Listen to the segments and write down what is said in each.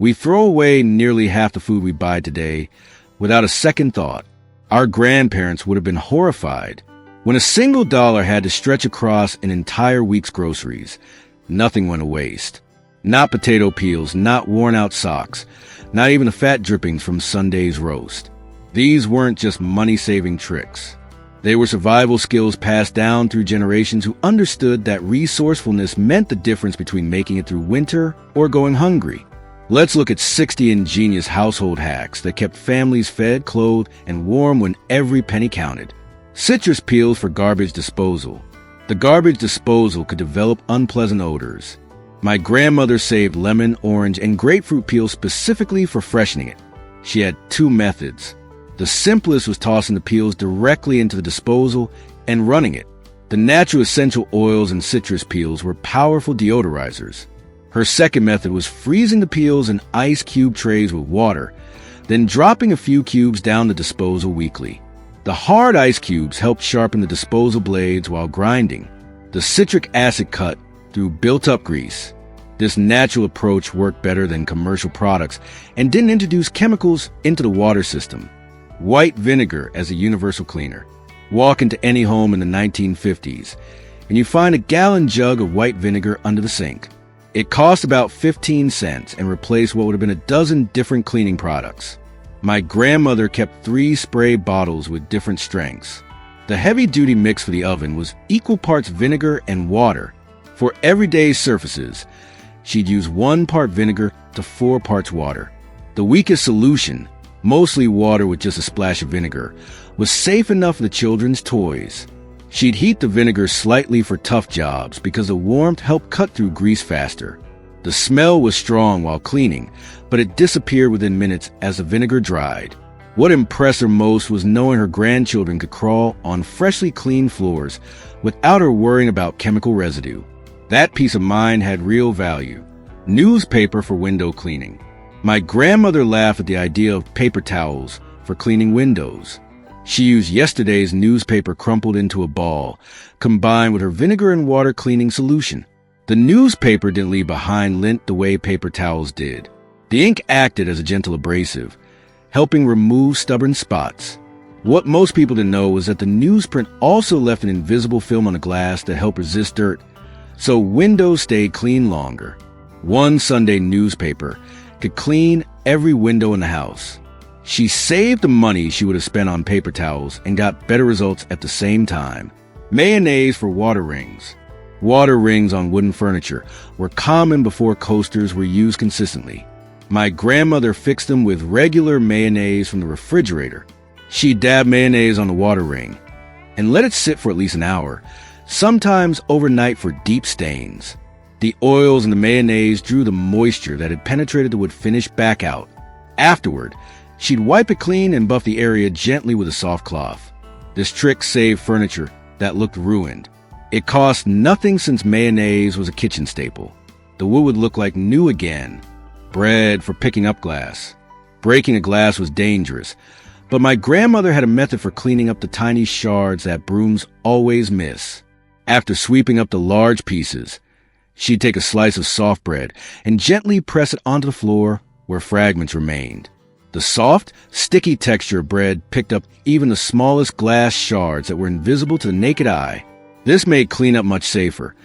We throw away nearly half the food we buy today without a second thought. Our grandparents would have been horrified. When a single dollar had to stretch across an entire week's groceries, nothing went to waste. Not potato peels, not worn-out socks, not even the fat drippings from Sunday's roast. These weren't just money-saving tricks. They were survival skills passed down through generations who understood that resourcefulness meant the difference between making it through winter or going hungry. Let's look at 60 ingenious household hacks that kept families fed, clothed, and warm when every penny counted. Citrus peels for garbage disposal. The garbage disposal could develop unpleasant odors. My grandmother saved lemon, orange, and grapefruit peels specifically for freshening it. She had two methods. The simplest was tossing the peels directly into the disposal and running it. The natural essential oils and citrus peels were powerful deodorizers. Her second method was freezing the peels in ice cube trays with water, then dropping a few cubes down the disposal weekly. The hard ice cubes helped sharpen the disposal blades while grinding. The citric acid cut through built-up grease. This natural approach worked better than commercial products and didn't introduce chemicals into the water system. White vinegar as a universal cleaner. Walk into any home in the 1950s, and you find a gallon jug of white vinegar under the sink. It cost about 15 cents and replaced what would have been a dozen different cleaning products. My grandmother kept 3 spray bottles with different strengths. The heavy-duty mix for the oven was equal parts vinegar and water. For everyday surfaces, she'd use 1 part vinegar to 4 parts water. The weakest solution, mostly water with just a splash of vinegar, was safe enough for the children's toys. She'd heat the vinegar slightly for tough jobs because the warmth helped cut through grease faster. The smell was strong while cleaning, but it disappeared within minutes as the vinegar dried. What impressed her most was knowing her grandchildren could crawl on freshly cleaned floors without her worrying about chemical residue. That peace of mind had real value. Newspaper for window cleaning. My grandmother laughed at the idea of paper towels for cleaning windows. She used yesterday's newspaper crumpled into a ball, combined with her vinegar and water cleaning solution. The newspaper didn't leave behind lint the way paper towels did. The ink acted as a gentle abrasive, helping remove stubborn spots. What most people didn't know was that the newsprint also left an invisible film on the glass to help resist dirt, so windows stayed clean longer. One Sunday newspaper could clean every window in the house. She saved the money she would have spent on paper towels and got better results at the same time. Mayonnaise for water rings. Water rings on wooden furniture were common before coasters were used consistently. My grandmother fixed them with regular mayonnaise from the refrigerator. She dabbed mayonnaise on the water ring and let it sit for at least an hour, sometimes overnight for deep stains. The oils in the mayonnaise drew the moisture that had penetrated the wood finish back out. Afterward, she'd wipe it clean and buff the area gently with a soft cloth. This trick saved furniture that looked ruined. It cost nothing since mayonnaise was a kitchen staple. The wood would look like new again. Bread for picking up glass. Breaking a glass was dangerous, but my grandmother had a method for cleaning up the tiny shards that brooms always miss. After sweeping up the large pieces, she'd take a slice of soft bread and gently press it onto the floor where fragments remained. The soft, sticky texture of bread picked up even the smallest glass shards that were invisible to the naked eye. This made cleanup much safer,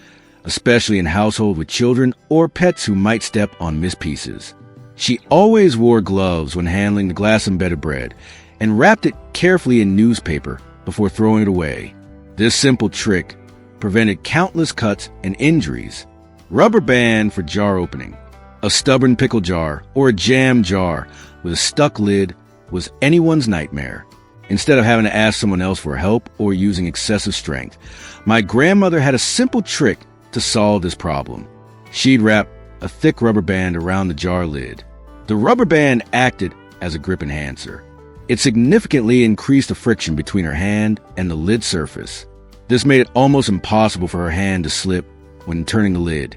especially in households with children or pets who might step on missed pieces. She always wore gloves when handling the glass-embedded bread and wrapped it carefully in newspaper before throwing it away. This simple trick prevented countless cuts and injuries. Rubber band for jar opening. A stubborn pickle jar or a jam jar with a stuck lid was anyone's nightmare. Instead of having to ask someone else for help or using excessive strength, my grandmother had a simple trick to solve this problem. She'd wrap a thick rubber band around the jar lid. The rubber band acted as a grip enhancer. It significantly increased the friction between her hand and the lid surface. This made it almost impossible for her hand to slip when turning the lid,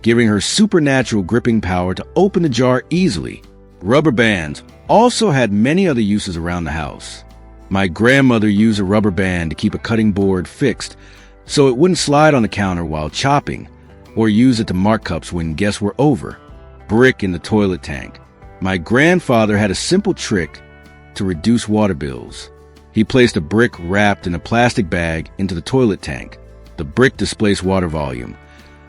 giving her supernatural gripping power to open the jar easily. Rubber bands also had many other uses around the house. My grandmother used a rubber band to keep a cutting board fixed so it wouldn't slide on the counter while chopping, or use it to mark cups when guests were over. brick in the toilet tank. My grandfather had a simple trick to reduce water bills. He placed a brick wrapped in a plastic bag into the toilet tank. The brick displaced water volume,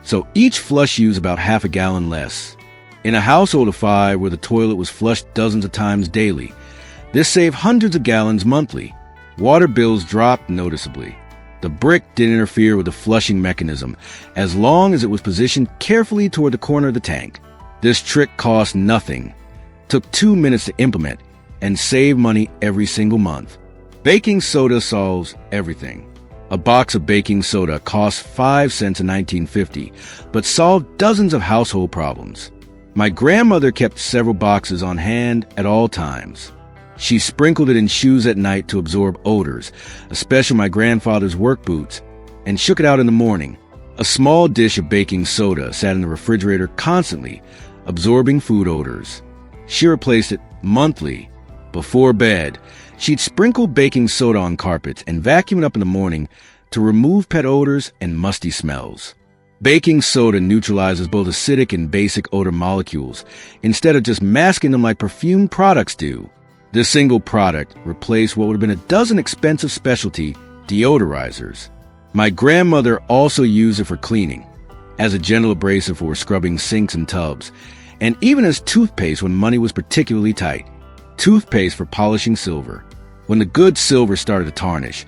so each flush used about half a gallon less. In a household of 5 where the toilet was flushed dozens of times daily, this saved hundreds of gallons monthly. Water bills dropped noticeably. The brick didn't interfere with the flushing mechanism as long as it was positioned carefully toward the corner of the tank. This trick cost nothing, took 2 minutes to implement, and saved money every single month. Baking soda solves everything. A box of baking soda cost 5 cents in 1950, but solved dozens of household problems. My grandmother kept several boxes on hand at all times. She sprinkled it in shoes at night to absorb odors, especially my grandfather's work boots, and shook it out in the morning. A small dish of baking soda sat in the refrigerator constantly, absorbing food odors. She replaced it monthly. Before bed, she'd sprinkle baking soda on carpets and vacuum it up in the morning to remove pet odors and musty smells. Baking soda neutralizes both acidic and basic odor molecules, instead of just masking them like perfumed products do. This single product replaced what would have been a dozen expensive specialty deodorizers. My grandmother also used it for cleaning, as a gentle abrasive for scrubbing sinks and tubs, and even as toothpaste when money was particularly tight. Toothpaste for polishing silver. When the good silver started to tarnish,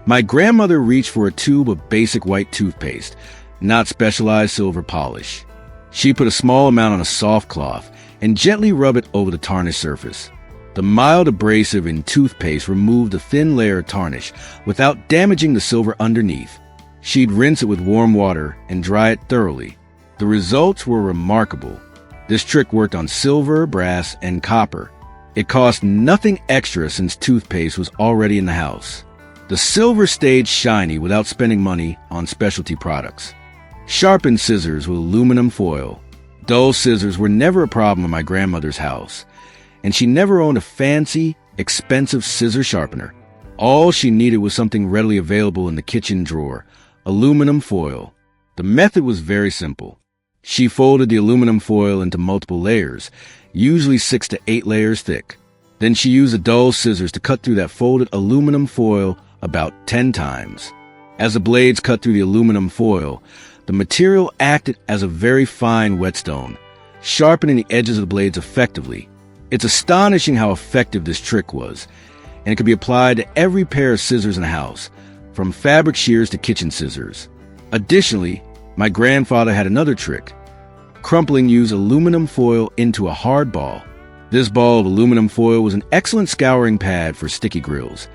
my grandmother reached for a tube of basic white toothpaste, not specialized silver polish. She put a small amount on a soft cloth and gently rubbed it over the tarnished surface. The mild abrasive in toothpaste removed a thin layer of tarnish without damaging the silver underneath. She'd rinse it with warm water and dry it thoroughly. The results were remarkable. This trick worked on silver, brass, and copper. It cost nothing extra since toothpaste was already in the house. The silver stayed shiny without spending money on specialty products. Sharpened scissors with aluminum foil. Dull scissors were never a problem in my grandmother's house, and she never owned a fancy, expensive scissor sharpener. All she needed was something readily available in the kitchen drawer, aluminum foil. The method was very simple. She folded the aluminum foil into multiple layers, usually 6 to 8 layers thick. Then she used the dull scissors to cut through that folded aluminum foil about 10 times. As the blades cut through the aluminum foil, the material acted as a very fine whetstone, sharpening the edges of the blades effectively. It's astonishing how effective this trick was, and it could be applied to every pair of scissors in the house, from fabric shears to kitchen scissors. Additionally, my grandfather had another trick. Crumpling used aluminum foil into a hard ball. This ball of aluminum foil was an excellent scouring pad for sticky grills,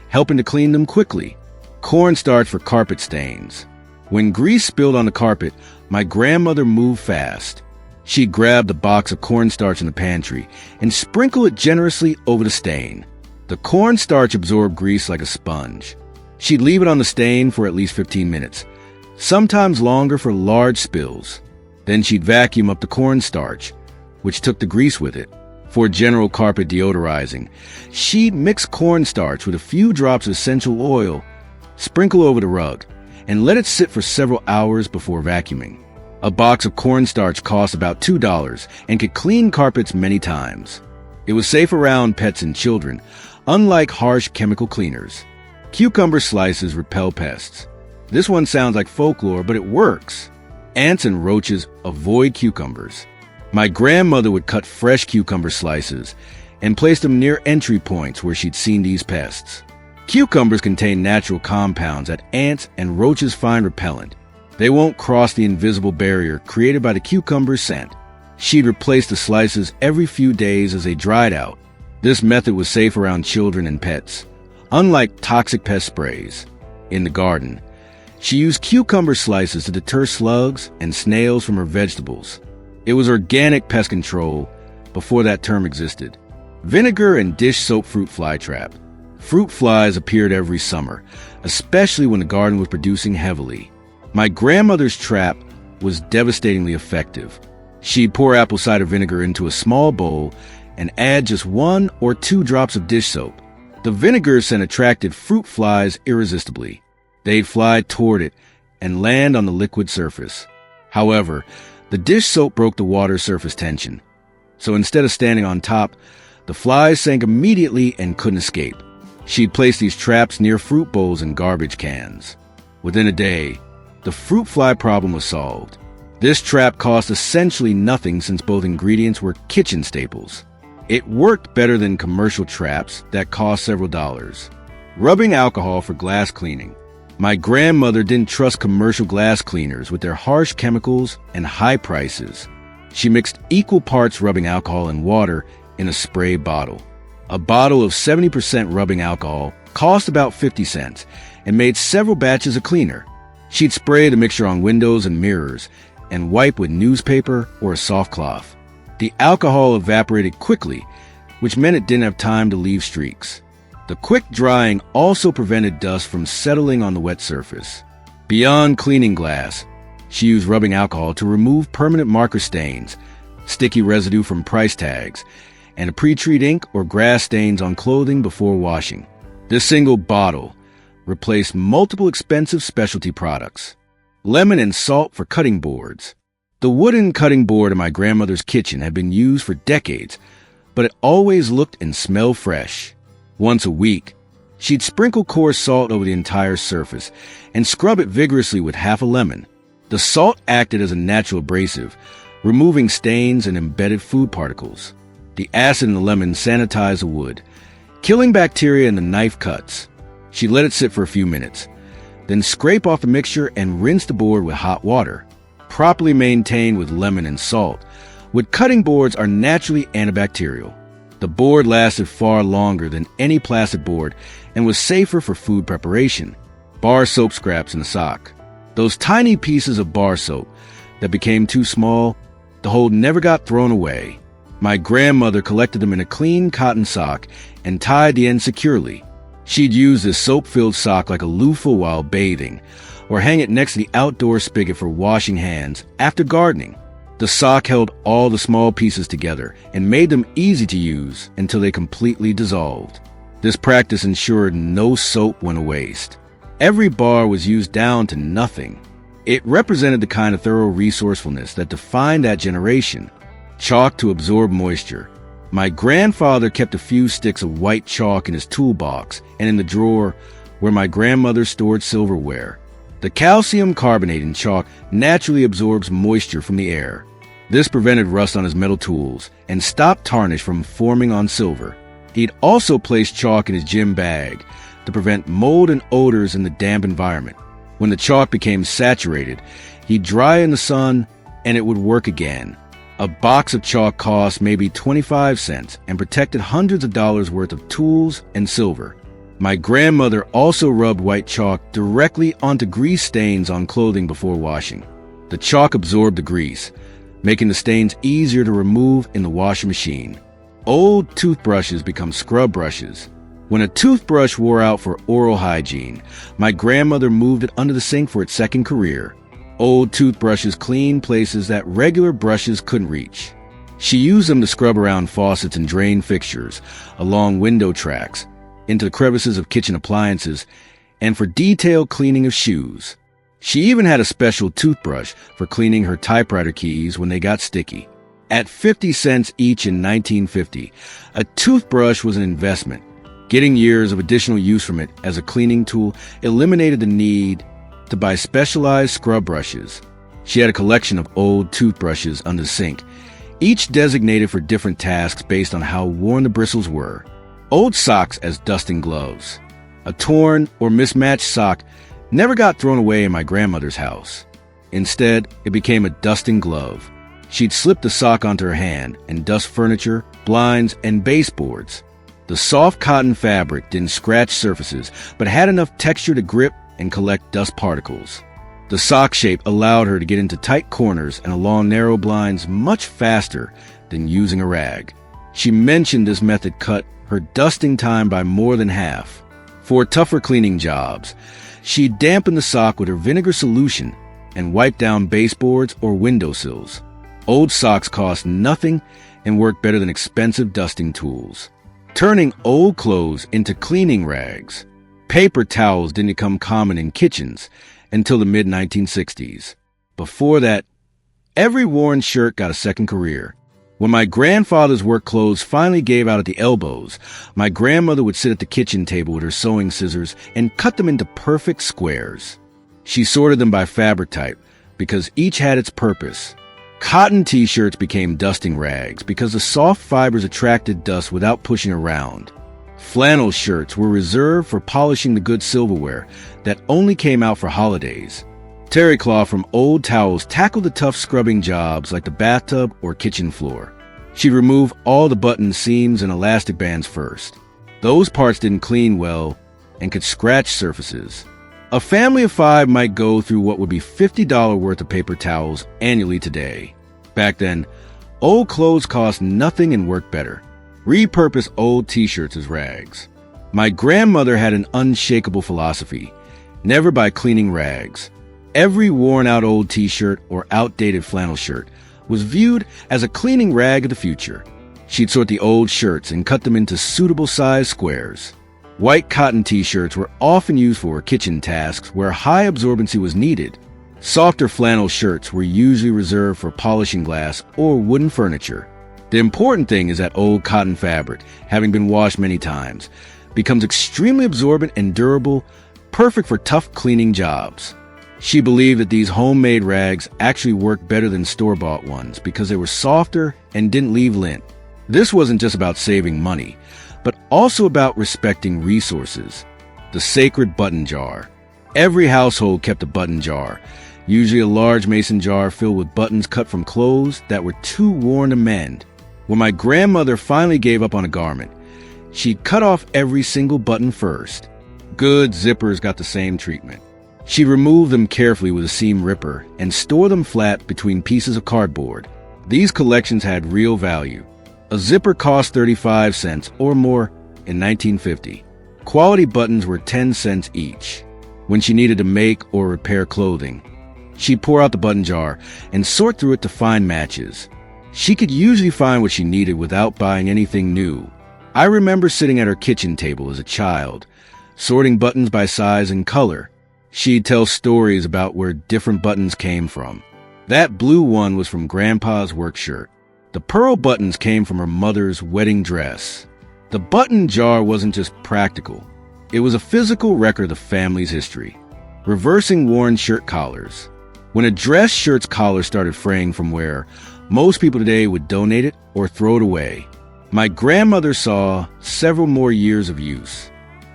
helping to clean them quickly. Cornstarch for carpet stains. When grease spilled on the carpet, my grandmother moved fast. She'd grab the box of cornstarch in the pantry and sprinkle it generously over the stain. The cornstarch absorbed grease like a sponge. She'd leave it on the stain for at least 15 minutes, sometimes longer for large spills. Then she'd vacuum up the cornstarch, which took the grease with it. For general carpet deodorizing, she'd mix cornstarch with a few drops of essential oil, sprinkle over the rug, and let it sit for several hours before vacuuming. A box of cornstarch cost about $2 and could clean carpets many times. It was safe around pets and children, unlike harsh chemical cleaners. Cucumber slices repel pests. This one sounds like folklore, but it works. Ants and roaches avoid cucumbers. My grandmother would cut fresh cucumber slices and place them near entry points where she'd seen these pests. Cucumbers contain natural compounds that ants and roaches find repellent. They won't cross the invisible barrier created by the cucumber's scent. She'd replace the slices every few days as they dried out. This method was safe around children and pets, unlike toxic pest sprays. In the garden, she used cucumber slices to deter slugs and snails from her vegetables. It was organic pest control before that term existed. Vinegar and dish soap fruit fly trap. Fruit flies appeared every summer, especially when the garden was producing heavily. My grandmother's trap was devastatingly effective. She'd pour apple cider vinegar into a small bowl and add just 1 or 2 drops of dish soap. The vinegar scent attracted fruit flies irresistibly. They'd fly toward it and land on the liquid surface. However, The dish soap broke the water surface tension, so instead of standing on top, the flies sank immediately and couldn't escape. She'd place these traps near fruit bowls and garbage cans. Within a day, the fruit fly problem was solved. This trap cost essentially nothing since both ingredients were kitchen staples. It worked better than commercial traps that cost several dollars. Rubbing alcohol for glass cleaning. My grandmother didn't trust commercial glass cleaners with their harsh chemicals and high prices. She mixed equal parts rubbing alcohol and water in a spray bottle. A bottle of 70% rubbing alcohol cost about 50 cents and made several batches of cleaner. She'd spray the mixture on windows and mirrors and wipe with newspaper or a soft cloth. The alcohol evaporated quickly, which meant it didn't have time to leave streaks. The quick drying also prevented dust from settling on the wet surface. Beyond cleaning glass, she used rubbing alcohol to remove permanent marker stains, sticky residue from price tags, and to pre-treat ink or grass stains on clothing before washing. This single bottle replaced multiple expensive specialty products. Lemon and salt for cutting boards. The wooden cutting board in my grandmother's kitchen had been used for decades, but it always looked and smelled fresh. Once a week, she'd sprinkle coarse salt over the entire surface and scrub it vigorously with half a lemon. The salt acted as a natural abrasive, removing stains and embedded food particles. The acid in the lemon sanitized the wood, killing bacteria in the knife cuts. She let it sit for a few minutes, then scrape off the mixture and rinse the board with hot water. Properly maintained with lemon and salt, wood cutting boards are naturally antibacterial. The board lasted far longer than any plastic board and was safer for food preparation. Bar soap scraps in a sock. Those tiny pieces of bar soap that became too small, the whole never got thrown away. My grandmother collected them in a clean cotton sock and tied the end securely. She'd use this soap-filled sock like a loofah while bathing, or hang it next to the outdoor spigot for washing hands after gardening. The sock held all the small pieces together and made them easy to use until they completely dissolved. This practice ensured no soap went to waste. Every bar was used down to nothing. It represented the kind of thorough resourcefulness that defined that generation. Chalk to absorb moisture. My grandfather kept a few sticks of white chalk in his toolbox and in the drawer where my grandmother stored silverware. The calcium carbonate in chalk naturally absorbs moisture from the air. This prevented rust on his metal tools and stopped tarnish from forming on silver. He'd also placed chalk in his gym bag to prevent mold and odors in the damp environment. When the chalk became saturated, he'd dry in the sun and it would work again. A box of chalk cost maybe 25 cents and protected hundreds of dollars worth of tools and silver. My grandmother also rubbed white chalk directly onto grease stains on clothing before washing. The chalk absorbed the grease, making the stains easier to remove in the washing machine. Old toothbrushes become scrub brushes. When a toothbrush wore out for oral hygiene, my grandmother moved it under the sink for its second career. Old toothbrushes cleaned places that regular brushes couldn't reach. She used them to scrub around faucets and drain fixtures, along window tracks, into the crevices of kitchen appliances, and for detailed cleaning of shoes. She even had a special toothbrush for cleaning her typewriter keys when they got sticky. At 50 cents each in 1950, a toothbrush was an investment. Getting years of additional use from it as a cleaning tool eliminated the need to buy specialized scrub brushes. She had a collection of old toothbrushes under the sink, each designated for different tasks based on how worn the bristles were. Old socks as dusting gloves. A torn or mismatched sock never got thrown away in my grandmother's house. Instead, it became a dusting glove. She'd slip the sock onto her hand and dust furniture, blinds, and baseboards. The soft cotton fabric didn't scratch surfaces, but had enough texture to grip and collect dust particles. The sock shape allowed her to get into tight corners and along narrow blinds much faster than using a rag. She mentioned this method cut her dusting time by more than half. For tougher cleaning jobs, she'd dampen the sock with her vinegar solution and wipe down baseboards or windowsills. Old socks cost nothing and worked better than expensive dusting tools. Turning old clothes into cleaning rags. Paper towels didn't become common in kitchens until the mid-1960s. Before that, Every worn shirt got a second career. When my grandfather's work clothes finally gave out at the elbows, my grandmother would sit at the kitchen table with her sewing scissors and cut them into perfect squares. She sorted them by fabric type because each had its purpose. Cotton t-shirts became dusting rags because the soft fibers attracted dust without pushing around. Flannel shirts were reserved for polishing the good silverware that only came out for holidays. Terry cloth from old towels tackled the tough scrubbing jobs like the bathtub or kitchen floor. She'd remove all the buttons, seams, and elastic bands first. Those parts didn't clean well and could scratch surfaces. A family of 5 might go through what would be $50 worth of paper towels annually today. Back then, old clothes cost nothing and worked better. Repurpose old t-shirts as rags. My grandmother had an unshakable philosophy: never buy cleaning rags. Every worn-out old t-shirt or outdated flannel shirt was viewed as a cleaning rag of the future. She'd sort the old shirts and cut them into suitable size squares. White cotton t-shirts were often used for kitchen tasks where high absorbency was needed. Softer flannel shirts were usually reserved for polishing glass or wooden furniture. The important thing is that old cotton fabric, having been washed many times, becomes extremely absorbent and durable, perfect for tough cleaning jobs. She believed that these homemade rags actually worked better than store-bought ones because they were softer and didn't leave lint. This wasn't just about saving money, but also about respecting resources. The sacred button jar. Every household kept a button jar, usually a large mason jar filled with buttons cut from clothes that were too worn to mend. When my grandmother finally gave up on a garment, she'd cut off every single button first. Good zippers got the same treatment. She'd remove them carefully with a seam ripper and store them flat between pieces of cardboard. These collections had real value. A zipper cost 35 cents or more in 1950. Quality buttons were 10 cents each. When she needed to make or repair clothing, she'd pour out the button jar and sort through it to find matches. She could usually find what she needed without buying anything new. I remember sitting at her kitchen table as a child, sorting buttons by size and color. She'd tell stories about where different buttons came from. That blue one was from Grandpa's work shirt. The pearl buttons came from her mother's wedding dress. The button jar wasn't just practical. It was a physical record of the family's history. Reversing worn shirt collars. When a dress shirt's collar started fraying from wear, most people today would donate it or throw it away. My grandmother saw several more years of use.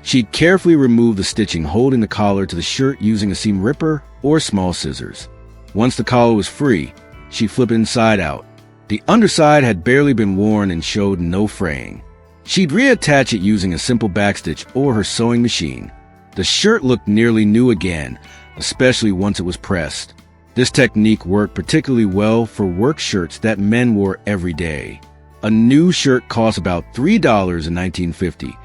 She'd carefully remove the stitching holding the collar to the shirt using a seam ripper or small scissors. Once the collar was free, she'd flip it inside out. The underside had barely been worn and showed no fraying. She'd reattach it using a simple backstitch or her sewing machine. The shirt looked nearly new again, especially once it was pressed. This technique worked particularly well for work shirts that men wore every day. A new shirt cost about $3 in 1950.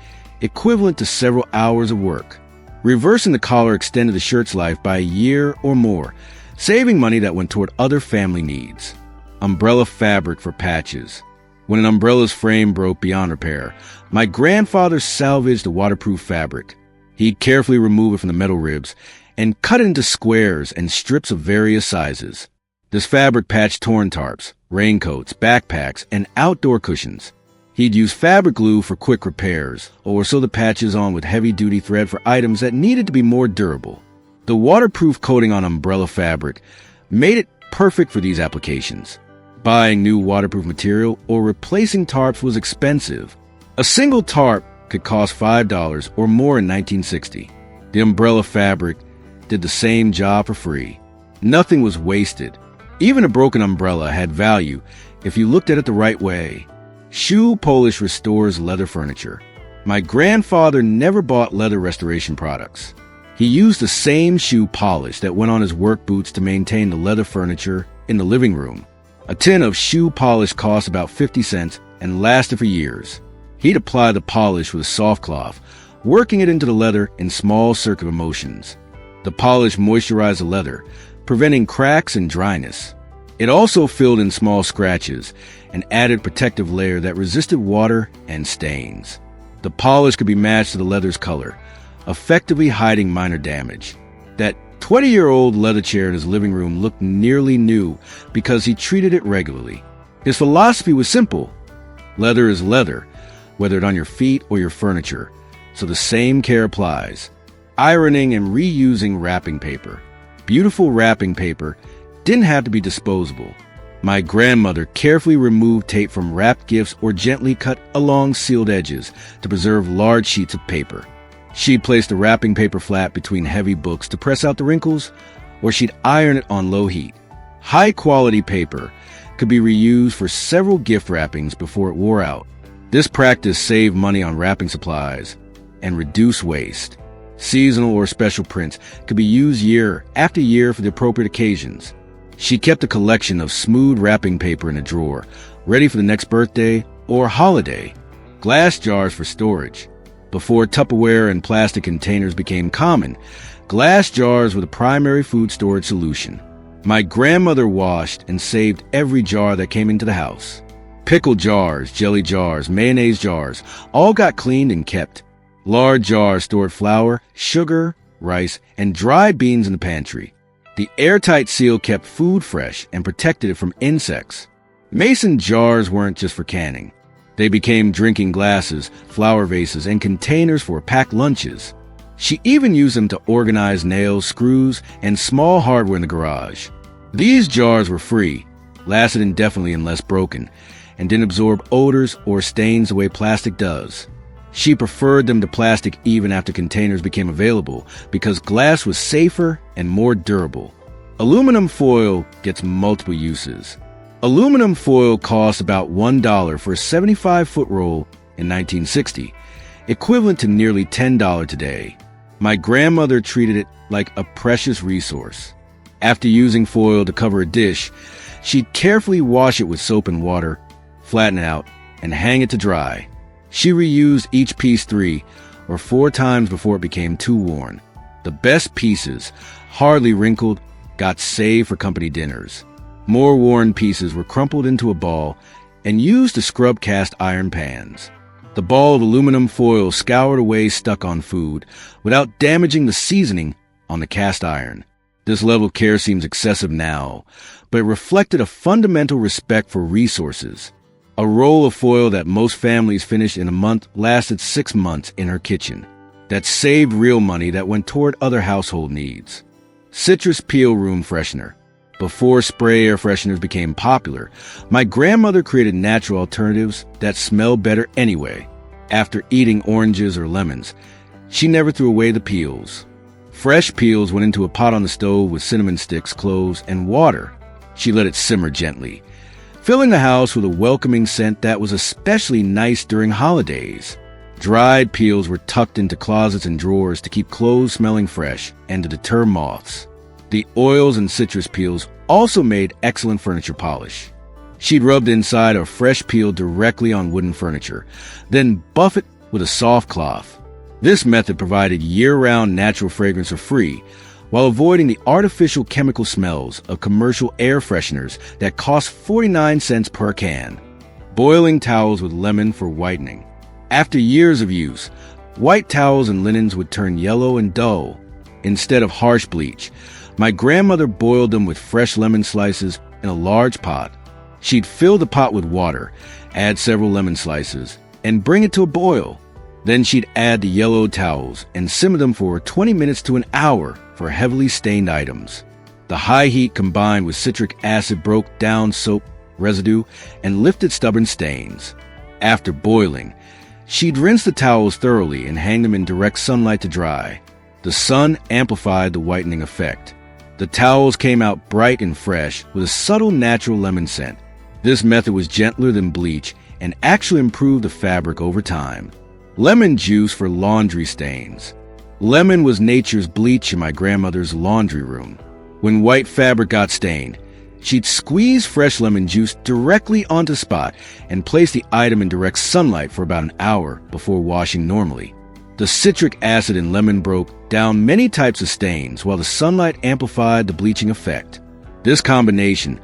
Equivalent to several hours of work. Reversing the collar extended the shirt's life by a year or more, saving money that went toward other family needs. Umbrella fabric for patches. When an umbrella's frame broke beyond repair, my grandfather salvaged the waterproof fabric. He'd carefully remove it from the metal ribs and cut it into squares and strips of various sizes. This fabric patched torn tarps, raincoats, backpacks, and outdoor cushions. He'd use fabric glue for quick repairs, or sew the patches on with heavy-duty thread for items that needed to be more durable. The waterproof coating on umbrella fabric made it perfect for these applications. Buying new waterproof material or replacing tarps was expensive. A single tarp could cost $5 or more in 1960. The umbrella fabric did the same job for free. Nothing was wasted. Even a broken umbrella had value if you looked at it the right way. Shoe polish restores leather furniture. My grandfather never bought leather restoration products. He used the same shoe polish that went on his work boots to maintain the leather furniture in the living room. A tin of shoe polish cost about 50 cents and lasted for years. He'd apply the polish with a soft cloth, working it into the leather in small circular motions. The polish moisturized the leather, preventing cracks and dryness. It also filled in small scratches and added protective layer that resisted water and stains. The polish could be matched to the leather's color, effectively hiding minor damage. That 20-year-old leather chair in his living room looked nearly new because he treated it regularly. His philosophy was simple. Leather is leather, whether it's on your feet or your furniture, so the same care applies. Ironing and reusing wrapping paper. Beautiful wrapping paper didn't have to be disposable. My grandmother carefully removed tape from wrapped gifts or gently cut along sealed edges to preserve large sheets of paper. She'd place the wrapping paper flat between heavy books to press out the wrinkles, or she'd iron it on low heat. High-quality paper could be reused for several gift wrappings before it wore out. This practice saved money on wrapping supplies and reduced waste. Seasonal or special prints could be used year after year for the appropriate occasions. She kept a collection of smooth wrapping paper in a drawer, ready for the next birthday or holiday. Glass jars for storage. Before Tupperware and plastic containers became common, glass jars were the primary food storage solution. My grandmother washed and saved every jar that came into the house. Pickle jars, jelly jars, mayonnaise jars, all got cleaned and kept. Large jars stored flour, sugar, rice, and dried beans in the pantry. The airtight seal kept food fresh and protected it from insects. Mason jars weren't just for canning. They became drinking glasses, flower vases, and containers for packed lunches. She even used them to organize nails, screws, and small hardware in the garage. These jars were free, lasted indefinitely unless broken, and didn't absorb odors or stains the way plastic does. She preferred them to plastic even after containers became available because glass was safer and more durable. Aluminum foil gets multiple uses. Aluminum foil cost about $1 for a 75-foot roll in 1960, equivalent to nearly $10 today. My grandmother treated it like a precious resource. After using foil to cover a dish, she'd carefully wash it with soap and water, flatten it out, and hang it to dry. She reused each piece 3 or 4 times before it became too worn. The best pieces, hardly wrinkled, got saved for company dinners. More worn pieces were crumpled into a ball and used to scrub cast iron pans. The ball of aluminum foil scoured away stuck on food without damaging the seasoning on the cast iron. This level of care seems excessive now, but it reflected a fundamental respect for resources. A roll of foil that most families finished in a month lasted 6 months in her kitchen. That saved real money that went toward other household needs. Citrus peel room freshener. Before spray air fresheners became popular, my grandmother created natural alternatives that smell better anyway. After eating oranges or lemons, she never threw away the peels. Fresh peels went into a pot on the stove with cinnamon sticks, cloves, and water. She let it simmer gently, filling the house with a welcoming scent that was especially nice during holidays. Dried peels were tucked into closets and drawers to keep clothes smelling fresh and to deter moths. The oils and citrus peels also made excellent furniture polish. She'd rub the inside of fresh peel directly on wooden furniture, then buff it with a soft cloth. This method provided year-round natural fragrance for free, while avoiding the artificial chemical smells of commercial air fresheners that cost 49 cents per can. Boiling towels with lemon for whitening. After years of use, white towels and linens would turn yellow and dull. Instead of harsh bleach, my grandmother boiled them with fresh lemon slices in a large pot. She'd fill the pot with water, add several lemon slices, and bring it to a boil. Then she'd add the yellowed towels and simmer them for 20 minutes to an hour for heavily stained items. The high heat combined with citric acid broke down soap residue and lifted stubborn stains. After boiling, she'd rinse the towels thoroughly and hang them in direct sunlight to dry. The sun amplified the whitening effect. The towels came out bright and fresh with a subtle natural lemon scent. This method was gentler than bleach and actually improved the fabric over time. Lemon juice for laundry stains. Lemon was nature's bleach in my grandmother's laundry room. When white fabric got stained, she'd squeeze fresh lemon juice directly onto the spot and place the item in direct sunlight for about an hour before washing normally. The citric acid in lemon broke down many types of stains while the sunlight amplified the bleaching effect. This combination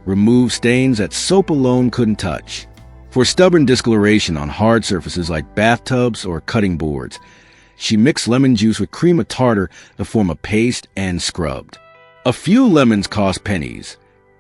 removed stains that soap alone couldn't touch. For stubborn discoloration on hard surfaces like bathtubs or cutting boards, She mixed lemon juice with cream of tartar to form a paste and scrubbed. A few lemons cost pennies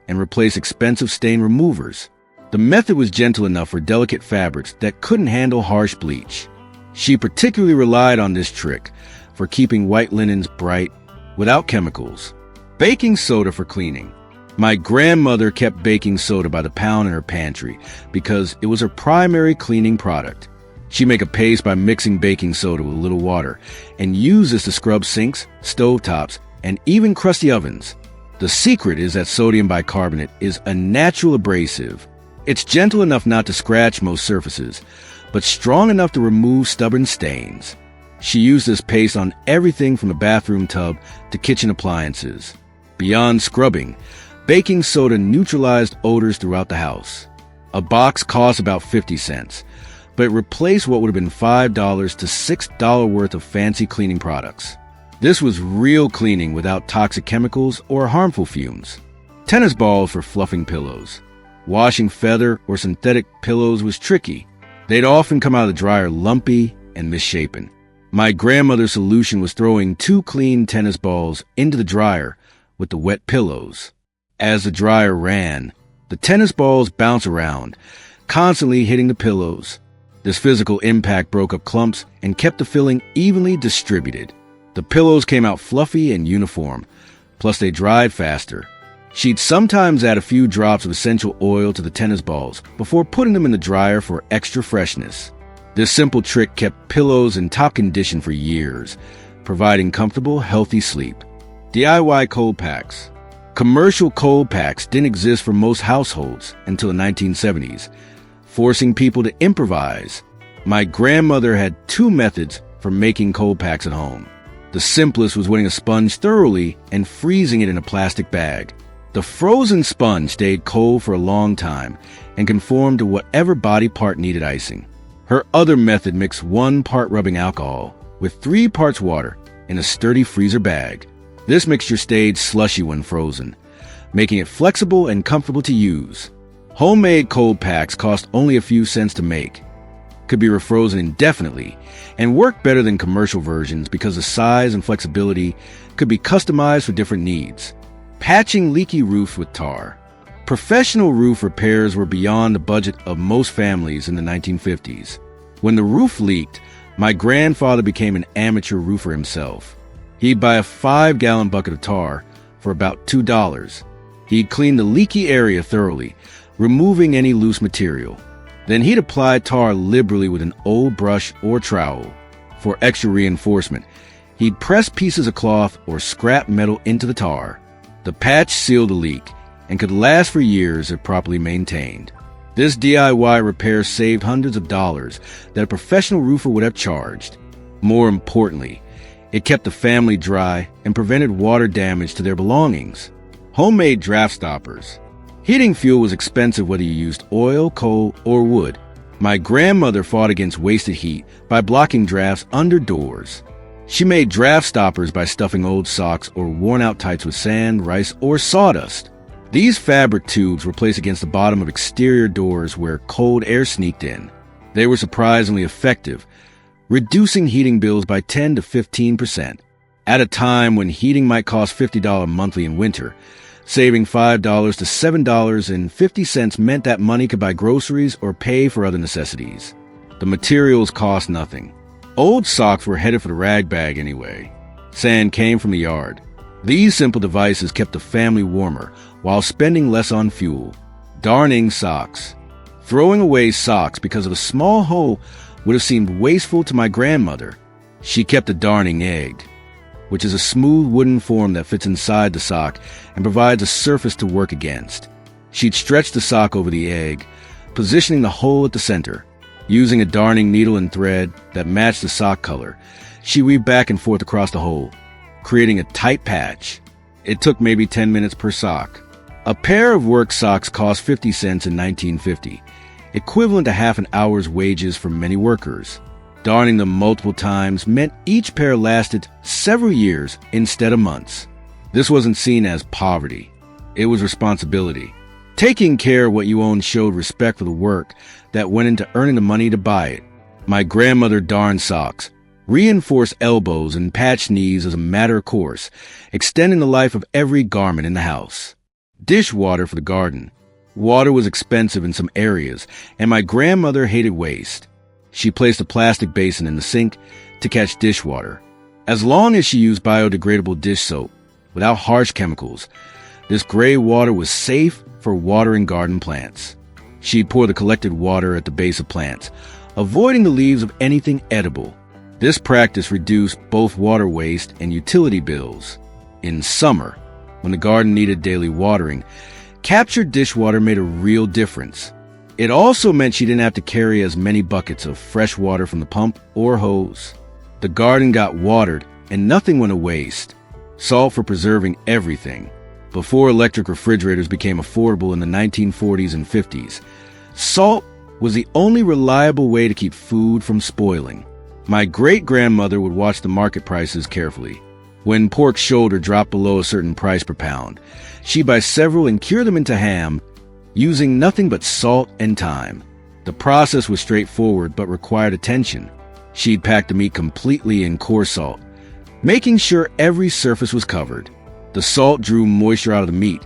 and replaced expensive stain removers. The method was gentle enough for delicate fabrics that couldn't handle harsh bleach. She particularly relied on this trick for keeping white linens bright without chemicals. Baking soda for cleaning. My grandmother kept baking soda by the pound in her pantry because it was her primary cleaning product. She'd make a paste by mixing baking soda with a little water and use this to scrub sinks, stovetops, and even crusty ovens. The secret is that sodium bicarbonate is a natural abrasive. It's gentle enough not to scratch most surfaces, but strong enough to remove stubborn stains. She used this paste on everything from the bathroom tub to kitchen appliances. Beyond scrubbing, baking soda neutralized odors throughout the house. A box cost about 50 cents, but it replaced what would have been $5 to $6 worth of fancy cleaning products. This was real cleaning without toxic chemicals or harmful fumes. Tennis balls for fluffing pillows. Washing feather or synthetic pillows was tricky. They'd often come out of the dryer lumpy and misshapen. My grandmother's solution was throwing 2 clean tennis balls into the dryer with the wet pillows. As the dryer ran, the tennis balls bounced around, constantly hitting the pillows. This physical impact broke up clumps and kept the filling evenly distributed. The pillows came out fluffy and uniform, plus they dried faster. She'd sometimes add a few drops of essential oil to the tennis balls before putting them in the dryer for extra freshness. This simple trick kept pillows in top condition for years, providing comfortable, healthy sleep. DIY cold packs. Commercial cold packs didn't exist for most households until the 1970s, forcing people to improvise. My grandmother had 2 methods for making cold packs at home. The simplest was wetting a sponge thoroughly and freezing it in a plastic bag. The frozen sponge stayed cold for a long time and conformed to whatever body part needed icing. Her other method mixed 1 part rubbing alcohol with 3 parts water in a sturdy freezer bag. This mixture stayed slushy when frozen, making it flexible and comfortable to use. Homemade cold packs cost only a few cents to make, could be refrozen indefinitely, and work better than commercial versions because the size and flexibility could be customized for different needs. Patching leaky roofs with tar. Professional roof repairs were beyond the budget of most families in the 1950s. When the roof leaked, my grandfather became an amateur roofer himself. He'd buy a 5-gallon bucket of tar for about $2. He'd clean the leaky area thoroughly, removing any loose material. Then he'd apply tar liberally with an old brush or trowel. For extra reinforcement, he'd press pieces of cloth or scrap metal into the tar. The patch sealed the leak and could last for years if properly maintained. This DIY repair saved hundreds of dollars that a professional roofer would have charged. More importantly, it kept the family dry and prevented water damage to their belongings. Homemade draft stoppers. Heating fuel was expensive whether you used oil, coal, or wood. My grandmother fought against wasted heat by blocking drafts under doors. She made draft stoppers by stuffing old socks or worn-out tights with sand, rice, or sawdust. These fabric tubes were placed against the bottom of exterior doors where cold air sneaked in. They were surprisingly effective, reducing heating bills by 10 to 15%. At a time when heating might cost $50 monthly in winter, saving $5 to $7.50 meant that money could buy groceries or pay for other necessities. The materials cost nothing. Old socks were headed for the rag bag anyway. Sand came from the yard. These simple devices kept the family warmer while spending less on fuel. Darning socks. Throwing away socks because of a small hole would have seemed wasteful to my grandmother. She kept the darning egg, which is a smooth wooden form that fits inside the sock and provides a surface to work against. She'd stretch the sock over the egg, positioning the hole at the center. Using a darning needle and thread that matched the sock color, she weaved back and forth across the hole, creating a tight patch. It took maybe 10 minutes per sock. A pair of work socks cost 50 cents in 1950, equivalent to half an hour's wages for many workers. Darning them multiple times meant each pair lasted several years instead of months. This wasn't seen as poverty. It was responsibility. Taking care of what you owned showed respect for the work that went into earning the money to buy it. My grandmother darned socks, reinforce elbows and patch knees as a matter of course, extending the life of every garment in the house. Dishwater for the garden. Water was expensive in some areas, and my grandmother hated waste. She placed a plastic basin in the sink to catch dishwater. As long as she used biodegradable dish soap, without harsh chemicals, this gray water was safe for watering garden plants. She'd pour the collected water at the base of plants, avoiding the leaves of anything edible. This practice reduced both water waste and utility bills. In summer, when the garden needed daily watering, captured dishwater made a real difference. It also meant she didn't have to carry as many buckets of fresh water from the pump or hose. The garden got watered and nothing went to waste. Salt for preserving everything. Before electric refrigerators became affordable in the 1940s and 50s, salt was the only reliable way to keep food from spoiling. My great-grandmother would watch the market prices carefully. When pork shoulder dropped below a certain price per pound, she'd buy several and cure them into ham, using nothing but salt and thyme. The process was straightforward but required attention. She'd pack the meat completely in coarse salt, making sure every surface was covered. The salt drew moisture out of the meat,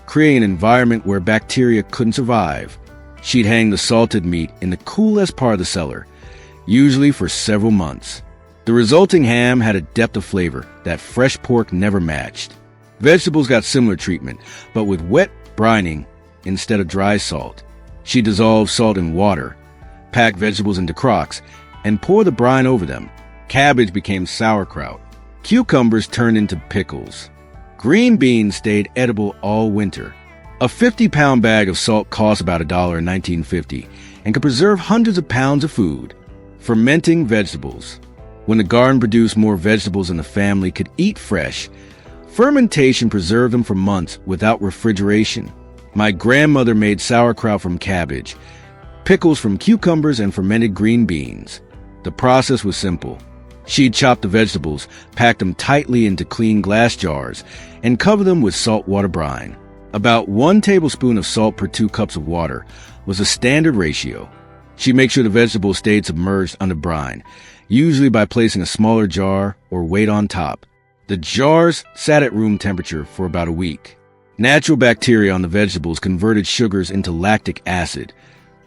creating an environment where bacteria couldn't survive. She'd hang the salted meat in the coolest part of the cellar, usually for several months. The resulting ham had a depth of flavor that fresh pork never matched. Vegetables got similar treatment, but with wet brining instead of dry salt. She dissolved salt in water, packed vegetables into crocks, and poured the brine over them. Cabbage became sauerkraut. Cucumbers turned into pickles. Green beans stayed edible all winter. A 50-pound bag of salt cost about $1 in 1950 and could preserve hundreds of pounds of food. Fermenting vegetables. When the garden produced more vegetables than the family could eat fresh, fermentation preserved them for months without refrigeration. My grandmother made sauerkraut from cabbage, pickles from cucumbers, and fermented green beans. The process was simple. She'd chop the vegetables, pack them tightly into clean glass jars, and cover them with saltwater brine. About 1 tablespoon of salt per 2 cups of water was a standard ratio. She'd make sure the vegetables stayed submerged under brine, usually by placing a smaller jar or weight on top. The jars sat at room temperature for about a week. Natural bacteria on the vegetables converted sugars into lactic acid,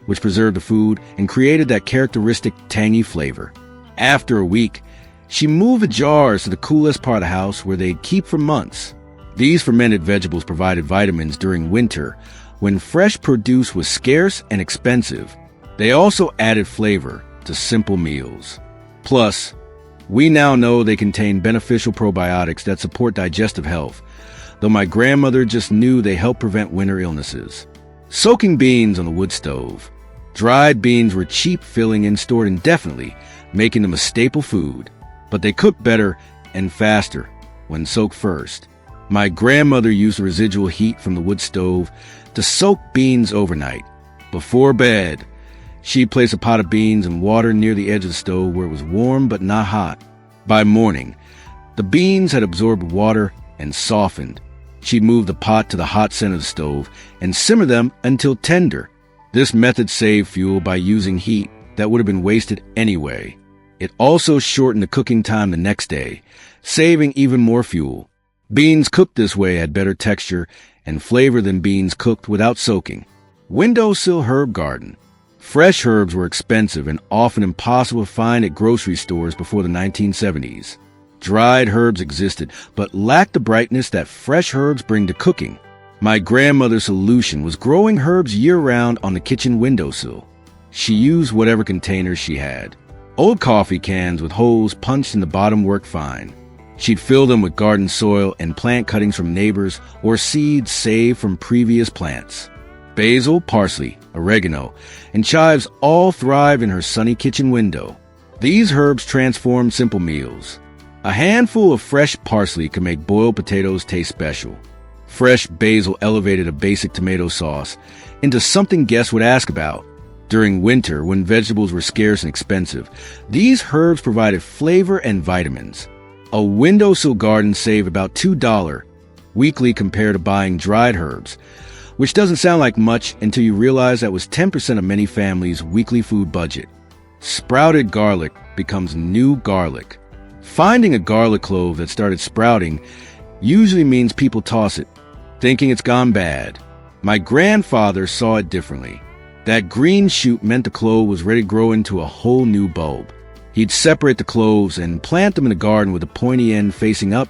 which preserved the food and created that characteristic tangy flavor. After a week, she moved the jars to the coolest part of the house where they'd keep for months. These fermented vegetables provided vitamins during winter, when fresh produce was scarce and expensive. They also added flavor to simple meals. Plus, we now know they contain beneficial probiotics that support digestive health, though my grandmother just knew they help prevent winter illnesses. Soaking beans on a wood stove. Dried beans were cheap filling and stored indefinitely, making them a staple food. But they cooked better and faster when soaked first. My grandmother used the residual heat from the wood stove to soak beans overnight. Before bed, she'd place a pot of beans and water near the edge of the stove where it was warm but not hot. By morning, the beans had absorbed water and softened. She'd move the pot to the hot center of the stove and simmer them until tender. This method saved fuel by using heat that would have been wasted anyway. It also shortened the cooking time the next day, saving even more fuel. Beans cooked this way had better texture and flavor than beans cooked without soaking. Windowsill herb garden. Fresh herbs were expensive and often impossible to find at grocery stores before the 1970s. Dried herbs existed, but lacked the brightness that fresh herbs bring to cooking. My grandmother's solution was growing herbs year-round on the kitchen windowsill. She used whatever containers she had. Old coffee cans with holes punched in the bottom worked fine. She'd fill them with garden soil and plant cuttings from neighbors or seeds saved from previous plants. Basil, parsley, oregano, and chives all thrive in her sunny kitchen window. These herbs transform simple meals. A handful of fresh parsley can make boiled potatoes taste special. Fresh basil elevated a basic tomato sauce into something guests would ask about. During winter, when vegetables were scarce and expensive, these herbs provided flavor and vitamins. A windowsill garden saved about $2 weekly compared to buying dried herbs, which doesn't sound like much until you realize that was 10% of many families' weekly food budget. Sprouted garlic becomes new garlic. Finding a garlic clove that started sprouting usually means people toss it, thinking it's gone bad. My grandfather saw it differently. That green shoot meant the clove was ready to grow into a whole new bulb. He'd separate the cloves and plant them in the garden with a pointy end facing up,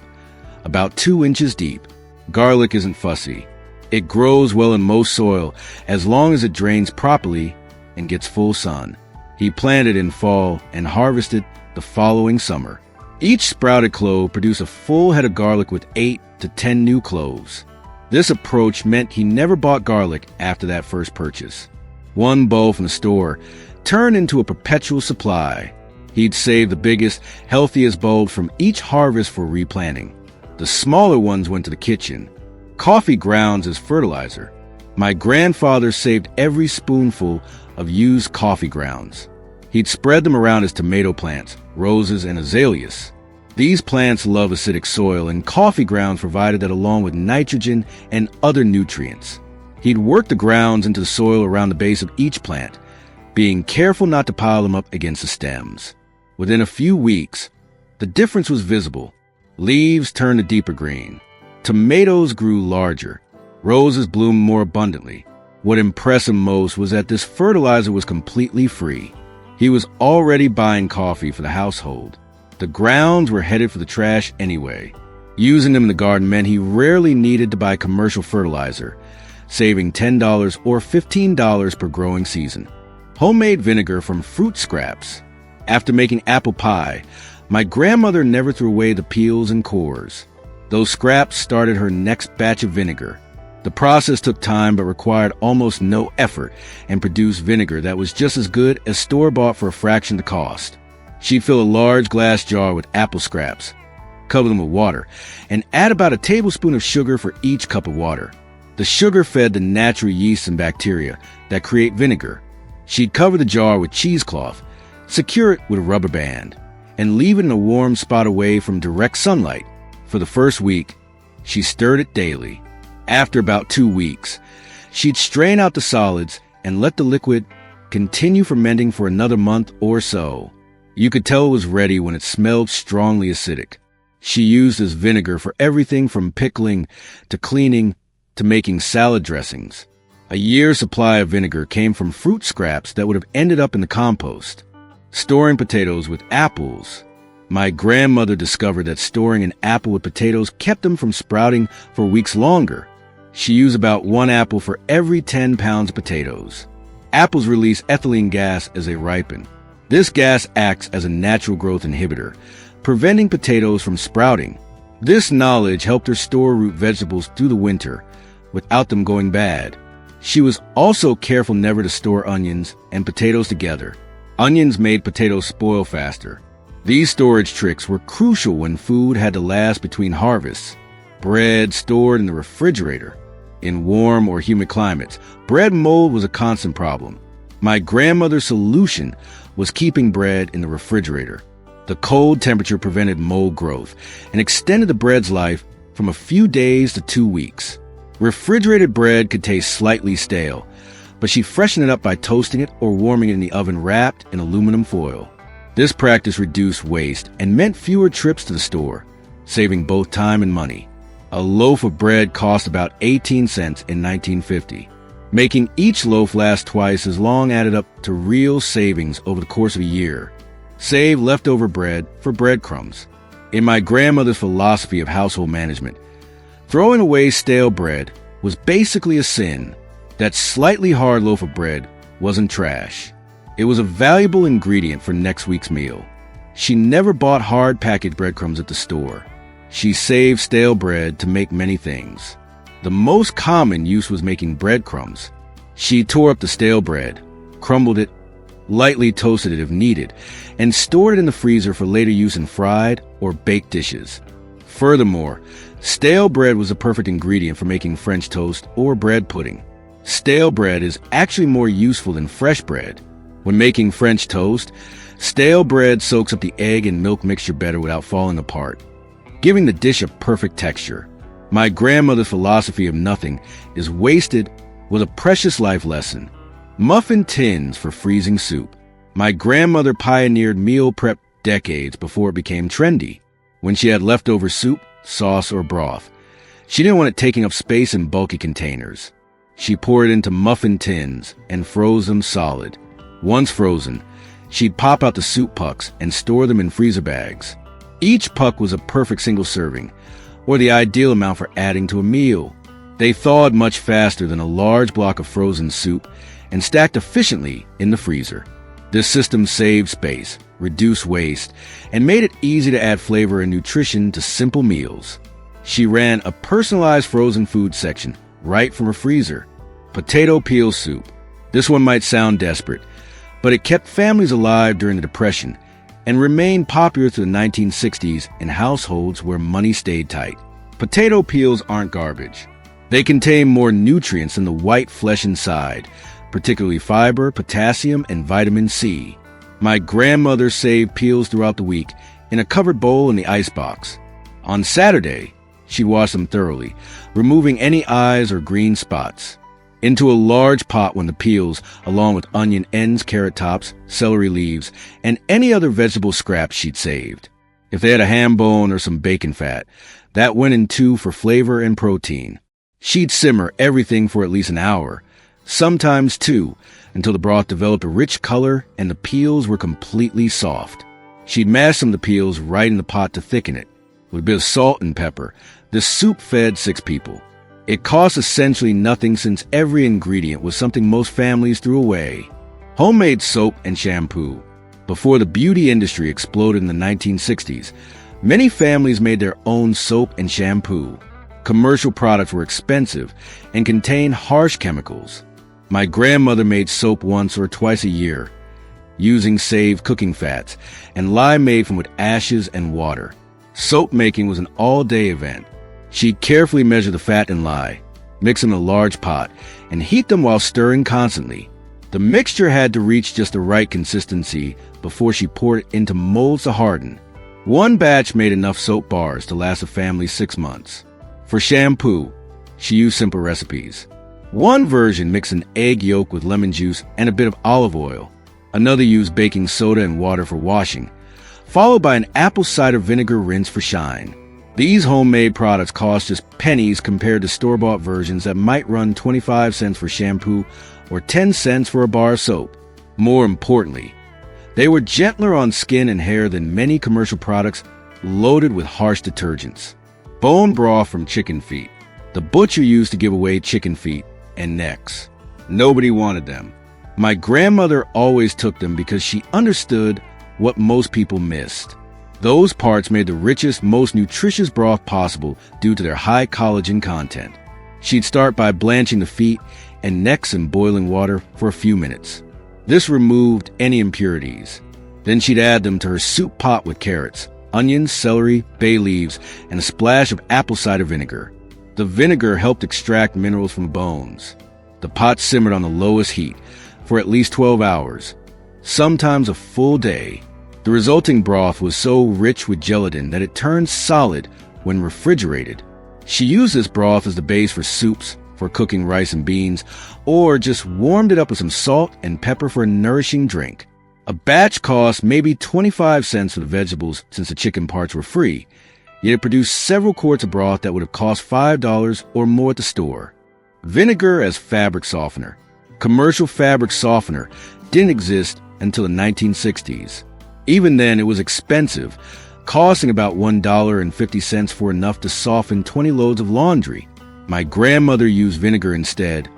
about 2 inches deep. Garlic isn't fussy. It grows well in most soil as long as it drains properly and gets full sun. He planted in fall and harvested the following summer. Each sprouted clove produced a full head of garlic with 8 to 10 new cloves. This approach meant he never bought garlic after that first purchase. One bulb from the store turned into a perpetual supply. He'd save the biggest, healthiest bulbs from each harvest for replanting. The smaller ones went to the kitchen. Coffee grounds as fertilizer. My grandfather saved every spoonful of used coffee grounds. He'd spread them around his tomato plants, roses, and azaleas. These plants love acidic soil, and coffee grounds provided that along with nitrogen and other nutrients. He'd work the grounds into the soil around the base of each plant, being careful not to pile them up against the stems. Within a few weeks, the difference was visible. Leaves turned a deeper green. Tomatoes grew larger. Roses bloomed more abundantly. What impressed him most was that this fertilizer was completely free. He was already buying coffee for the household. The grounds were headed for the trash anyway. Using them in the garden meant he rarely needed to buy commercial fertilizer, saving $10 or $15 per growing season. Homemade vinegar from fruit scraps. After making apple pie, my grandmother never threw away the peels and cores. Those scraps started her next batch of vinegar. The process took time but required almost no effort and produced vinegar that was just as good as store-bought for a fraction the cost. She'd fill a large glass jar with apple scraps, cover them with water, and add about a tablespoon of sugar for each cup of water. The sugar fed the natural yeast and bacteria that create vinegar. She'd cover the jar with cheesecloth, secure it with a rubber band, and leave it in a warm spot away from direct sunlight. For the first week, she stirred it daily. After about 2 weeks, she'd strain out the solids and let the liquid continue fermenting for another month or so. You could tell it was ready when it smelled strongly acidic. She used this vinegar for everything from pickling to cleaning to making salad dressings. A year's supply of vinegar came from fruit scraps that would have ended up in the compost. Storing potatoes with apples. My grandmother discovered that storing an apple with potatoes kept them from sprouting for weeks longer. She used about 1 apple for every 10 pounds of potatoes. Apples release ethylene gas as they ripen. This gas acts as a natural growth inhibitor, preventing potatoes from sprouting. This knowledge helped her store root vegetables through the winter without them going bad. She was also careful never to store onions and potatoes together. Onions made potatoes spoil faster. These storage tricks were crucial when food had to last between harvests. Bread stored in the refrigerator. In warm or humid climates, bread mold was a constant problem. My grandmother's solution was keeping bread in the refrigerator. The cold temperature prevented mold growth and extended the bread's life from a few days to 2 weeks. Refrigerated bread could taste slightly stale, but she freshened it up by toasting it or warming it in the oven wrapped in aluminum foil. This practice reduced waste and meant fewer trips to the store, saving both time and money. A loaf of bread cost about 18 cents in 1950. Making each loaf last twice as long added up to real savings over the course of a year. Save leftover bread for breadcrumbs. In my grandmother's philosophy of household management, throwing away stale bread was basically a sin. That slightly hard loaf of bread wasn't trash. It was a valuable ingredient for next week's meal. She never bought hard packaged breadcrumbs at the store. She saved stale bread to make many things. The most common use was making breadcrumbs. She tore up the stale bread, crumbled it, lightly toasted it if needed, and stored it in the freezer for later use in fried or baked dishes. Furthermore, stale bread was a perfect ingredient for making French toast or bread pudding. Stale bread is actually more useful than fresh bread. When making French toast, stale bread soaks up the egg and milk mixture better without falling apart, giving the dish a perfect texture. My grandmother's philosophy of nothing is wasted was a precious life lesson. Muffin tins for freezing soup. My grandmother pioneered meal prep decades before it became trendy. When she had leftover soup, sauce, or broth, she didn't want it taking up space in bulky containers. She poured it into muffin tins and froze them solid. Once frozen, she'd pop out the soup pucks and store them in freezer bags. Each puck was a perfect single serving, or the ideal amount for adding to a meal. They thawed much faster than a large block of frozen soup and stacked efficiently in the freezer. This system saved space, reduced waste, and made it easy to add flavor and nutrition to simple meals. She ran a personalized frozen food section right from her freezer. Potato peel soup. This one might sound desperate, but it kept families alive during the Depression and remained popular through the 1960s in households where money stayed tight. Potato peels aren't garbage. They contain more nutrients than the white flesh inside, particularly fiber, potassium, and vitamin C. My grandmother saved peels throughout the week in a covered bowl in the icebox. On Saturday, she'd wash them thoroughly, removing any eyes or green spots. Into a large pot went the peels, along with onion ends, carrot tops, celery leaves, and any other vegetable scraps she'd saved. If they had a ham bone or some bacon fat, that went in too for flavor and protein. She'd simmer everything for at least an hour, sometimes two, until the broth developed a rich color and the peels were completely soft. She'd mash some of the peels right in the pot to thicken it. With a bit of salt and pepper, the soup fed 6 people. It cost essentially nothing since every ingredient was something most families threw away. Homemade soap and shampoo. Before the beauty industry exploded in the 1960s, many families made their own soap and shampoo. Commercial products were expensive and contained harsh chemicals. My grandmother made soap once or twice a year, using saved cooking fats and lye made from with ashes and water. Soap making was an all-day event. She'd carefully measure the fat and lye, mix them in a large pot, and heat them while stirring constantly. The mixture had to reach just the right consistency before she poured it into molds to harden. One batch made enough soap bars to last a family 6 months. For shampoo, she used simple recipes. One version mixed an egg yolk with lemon juice and a bit of olive oil. Another used baking soda and water for washing, followed by an apple cider vinegar rinse for shine. These homemade products cost just pennies compared to store-bought versions that might run 25 cents for shampoo or 10 cents for a bar of soap. More importantly, they were gentler on skin and hair than many commercial products loaded with harsh detergents. Bone broth from chicken feet. The butcher used to give away chicken feet and necks. Nobody wanted them. My grandmother always took them because she understood what most people missed. Those parts made the richest, most nutritious broth possible due to their high collagen content. She'd start by blanching the feet and necks in boiling water for a few minutes. This removed any impurities. Then she'd add them to her soup pot with carrots, onions, celery, bay leaves, and a splash of apple cider vinegar. The vinegar helped extract minerals from bones. The pot simmered on the lowest heat for at least 12 hours, sometimes a full day. The resulting broth was so rich with gelatin that it turned solid when refrigerated. She used this broth as the base for soups, for cooking rice and beans, or just warmed it up with some salt and pepper for a nourishing drink. A batch cost maybe 25 cents for the vegetables since the chicken parts were free, yet it produced several quarts of broth that would have cost $5 or more at the store. Vinegar as fabric softener. Commercial fabric softener didn't exist until the 1960s. Even then, it was expensive, costing about $1.50 for enough to soften 20 loads of laundry. My grandmother used vinegar instead,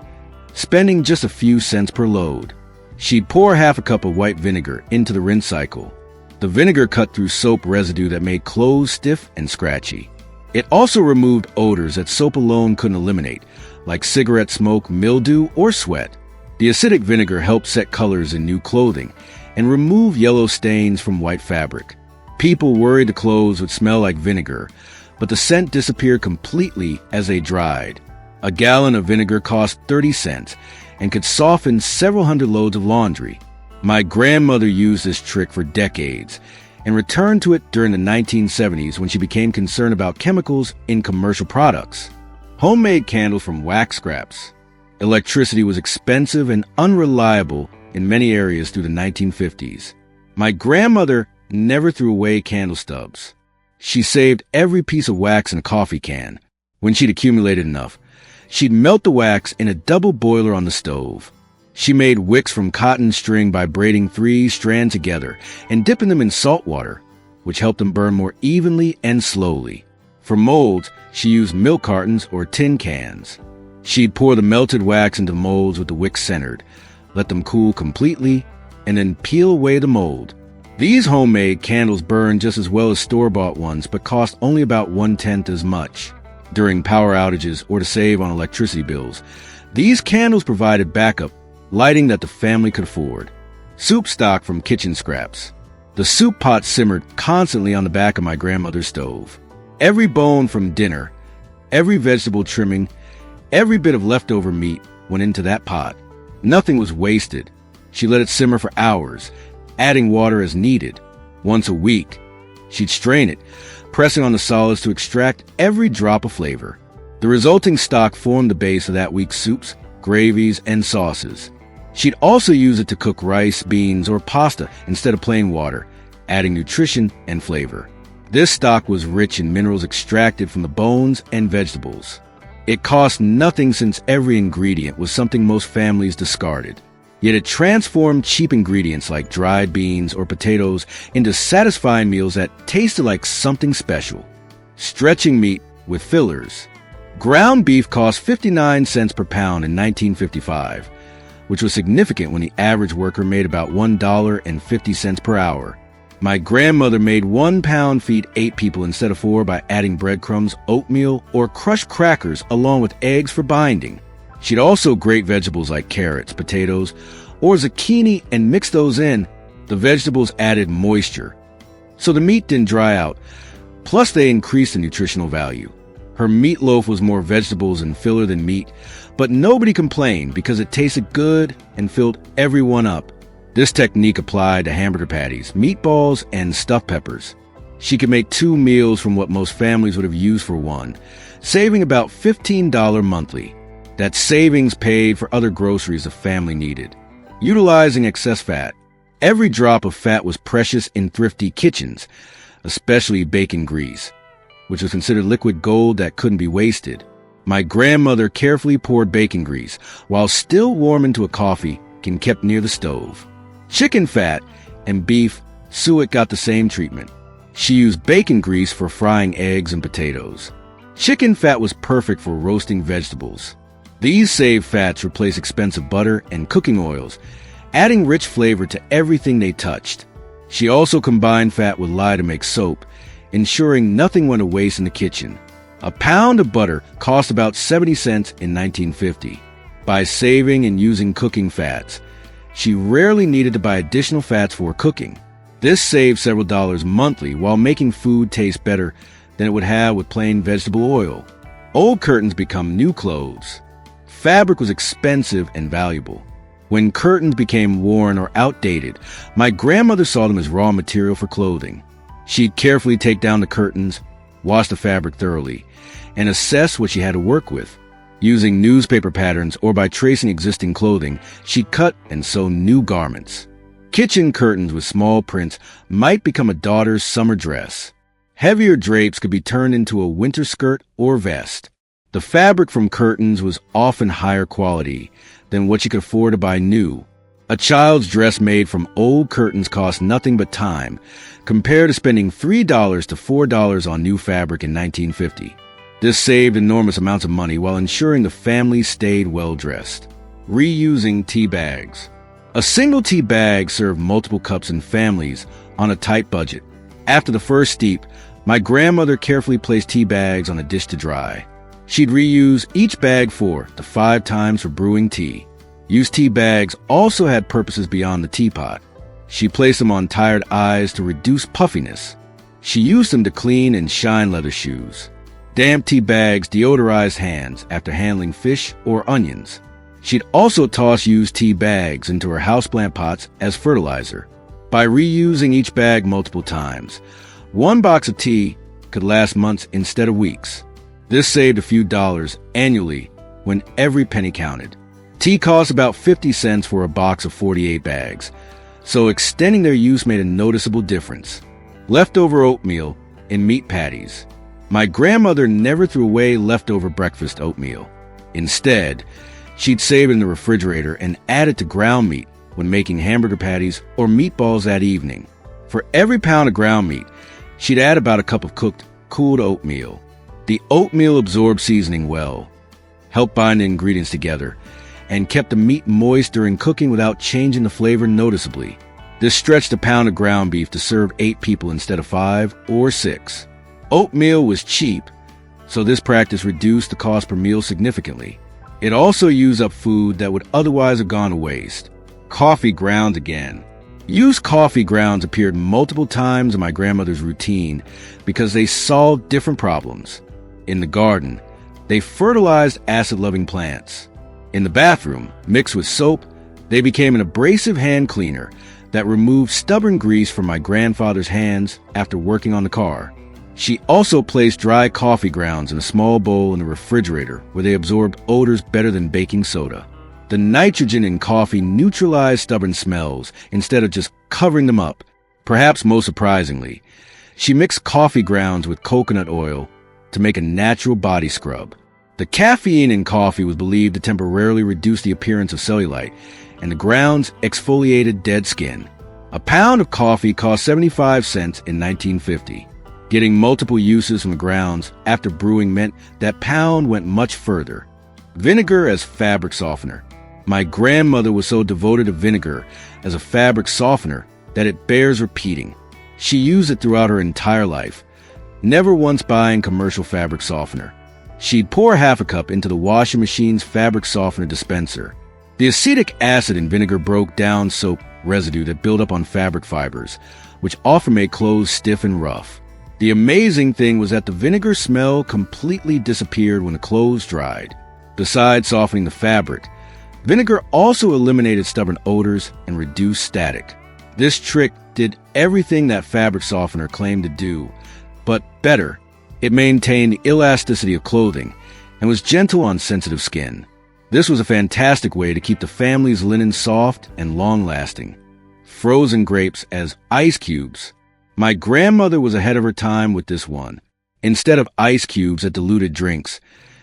spending just a few cents per load. She'd pour half a cup of white vinegar into the rinse cycle. The vinegar cut through soap residue that made clothes stiff and scratchy. It also removed odors that soap alone couldn't eliminate, like cigarette smoke, mildew, or sweat. The acidic vinegar helped set colors in new clothing and remove yellow stains from white fabric. People worried the clothes would smell like vinegar, but the scent disappeared completely as they dried. A gallon of vinegar cost 30 cents and could soften several hundred loads of laundry. My grandmother used this trick for decades and returned to it during the 1970s when she became concerned about chemicals in commercial products. Homemade candles from wax scraps. Electricity was expensive and unreliable in many areas through the 1950s. My grandmother never threw away candle stubs. She saved every piece of wax in a coffee can. When she'd accumulated enough, she'd melt the wax in a double boiler on the stove. She made wicks from cotton string by braiding 3 strands together and dipping them in salt water, which helped them burn more evenly and slowly. For molds, she used milk cartons or tin cans. She'd pour the melted wax into molds with the wick centered, let them cool completely, and then peel away the mold. These homemade candles burn just as well as store-bought ones, but cost only about 1/10 as much. During power outages or to save on electricity bills, these candles provided backup lighting that the family could afford. Soup stock from kitchen scraps. The soup pot simmered constantly on the back of my grandmother's stove. Every bone from dinner, every vegetable trimming, every bit of leftover meat went into that pot. Nothing was wasted. She let it simmer for hours, adding water as needed. Once a week, she'd strain it, pressing on the solids to extract every drop of flavor. The resulting stock formed the base of that week's soups, gravies, and sauces. She'd also use it to cook rice, beans, or pasta instead of plain water, adding nutrition and flavor. This stock was rich in minerals extracted from the bones and vegetables. It cost nothing since every ingredient was something most families discarded. Yet it transformed cheap ingredients like dried beans or potatoes into satisfying meals that tasted like something special. Stretching meat with fillers. Ground beef cost 59 cents per pound in 1955, which was significant when the average worker made about $1.50 per hour. My grandmother made 1 pound feed 8 people instead of 4 by adding breadcrumbs, oatmeal, or crushed crackers along with eggs for binding. She'd also grate vegetables like carrots, potatoes, or zucchini and mix those in. The vegetables added moisture, so the meat didn't dry out. Plus, they increased the nutritional value. Her meatloaf was more vegetables and filler than meat, but nobody complained because it tasted good and filled everyone up. This technique applied to hamburger patties, meatballs, and stuffed peppers. She could make 2 meals from what most families would have used for one, saving about $15 monthly. That savings paid for other groceries the family needed. Utilizing excess fat. Every drop of fat was precious in thrifty kitchens, especially bacon grease, which was considered liquid gold that couldn't be wasted. My grandmother carefully poured bacon grease, while still warm into a coffee, and kept near the stove. Chicken fat and beef suet got the same treatment. She used bacon grease for frying eggs and potatoes. Chicken fat was perfect for roasting vegetables. These saved fats replaced expensive butter and cooking oils, adding rich flavor to everything they touched. She also combined fat with lye to make soap, ensuring nothing went to waste in the kitchen. A pound of butter cost about 70 cents in 1950. By saving and using cooking fats, she rarely needed to buy additional fats for cooking. This saved several dollars monthly while making food taste better than it would have with plain vegetable oil. Old curtains become new clothes. Fabric was expensive and valuable. When curtains became worn or outdated, my grandmother saw them as raw material for clothing. She'd carefully take down the curtains, wash the fabric thoroughly, and assess what she had to work with. Using newspaper patterns or by tracing existing clothing, she'd cut and sew new garments. Kitchen curtains with small prints might become a daughter's summer dress. Heavier drapes could be turned into a winter skirt or vest. The fabric from curtains was often higher quality than what you could afford to buy new. A child's dress made from old curtains cost nothing but time, compared to spending $3 to $4 on new fabric in 1950. This saved enormous amounts of money while ensuring the family stayed well-dressed. Reusing tea bags. A single tea bag served multiple cups in families on a tight budget. After the first steep, my grandmother carefully placed tea bags on a dish to dry. She'd reuse each bag 4 to 5 times for brewing tea. Used tea bags also had purposes beyond the teapot. She placed them on tired eyes to reduce puffiness. She used them to clean and shine leather shoes. Damp tea bags deodorized hands after handling fish or onions. She'd also toss used tea bags into her houseplant pots as fertilizer. By reusing each bag multiple times, 1 box of tea could last months instead of weeks. This saved a few dollars annually when every penny counted. Tea costs about 50 cents for a box of 48 bags, so extending their use made a noticeable difference. Leftover oatmeal in meat patties. My grandmother never threw away leftover breakfast oatmeal. Instead, she'd save it in the refrigerator and add it to ground meat when making hamburger patties or meatballs that evening. For every pound of ground meat, she'd add about a cup of cooled oatmeal. The oatmeal absorbed seasoning well, helped bind the ingredients together, and kept the meat moist during cooking without changing the flavor noticeably. This stretched a pound of ground beef to serve 8 people instead of 5 or 6. Oatmeal was cheap, so this practice reduced the cost per meal significantly. It also used up food that would otherwise have gone to waste. Coffee grounds again. Used coffee grounds appeared multiple times in my grandmother's routine because they solved different problems. In the garden, they fertilized acid-loving plants. In the bathroom, mixed with soap, they became an abrasive hand cleaner that removed stubborn grease from my grandfather's hands after working on the car. She also placed dry coffee grounds in a small bowl in the refrigerator where they absorbed odors better than baking soda. The nitrogen in coffee neutralized stubborn smells instead of just covering them up. Perhaps most surprisingly, she mixed coffee grounds with coconut oil to make a natural body scrub. The caffeine in coffee was believed to temporarily reduce the appearance of cellulite, and the grounds exfoliated dead skin. A pound of coffee cost 75 cents in 1950. Getting multiple uses from the grounds after brewing meant that pound went much further. Vinegar as fabric softener. My grandmother was so devoted to vinegar as a fabric softener that it bears repeating. She used it throughout her entire life, never once buying commercial fabric softener. She'd pour half a cup into the washing machine's fabric softener dispenser. The acetic acid in vinegar broke down soap residue that built up on fabric fibers, which often made clothes stiff and rough. The amazing thing was that the vinegar smell completely disappeared when the clothes dried. Besides softening the fabric, vinegar also eliminated stubborn odors and reduced static. This trick did everything that fabric softener claimed to do, but better. It maintained the elasticity of clothing and was gentle on sensitive skin. This was a fantastic way to keep the family's linen soft and long-lasting. Frozen grapes as ice cubes. My grandmother was ahead of her time with this one. Instead of ice cubes that diluted drinks,